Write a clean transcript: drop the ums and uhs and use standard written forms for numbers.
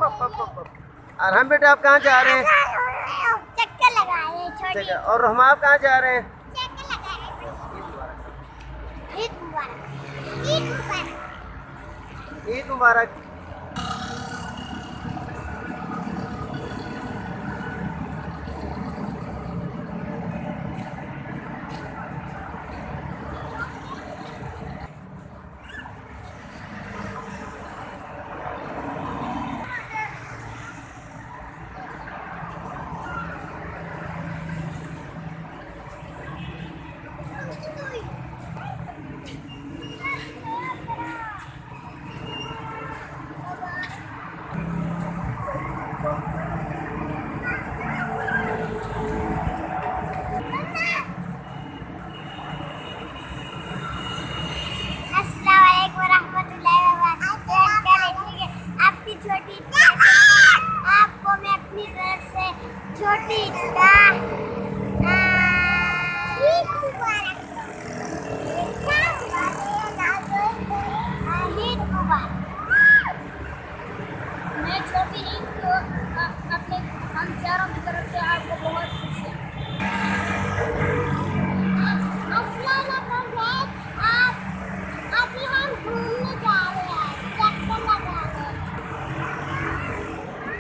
और हम बेटा आप कहाँ जा रहे हैं? चक्कर लगा रहे हैं छोटी। और हम आप कहाँ जा रहे हैं? चक्कर लगा रहे हैं। ईद मुबारक। ईद मुबारक। ईद मुबारक।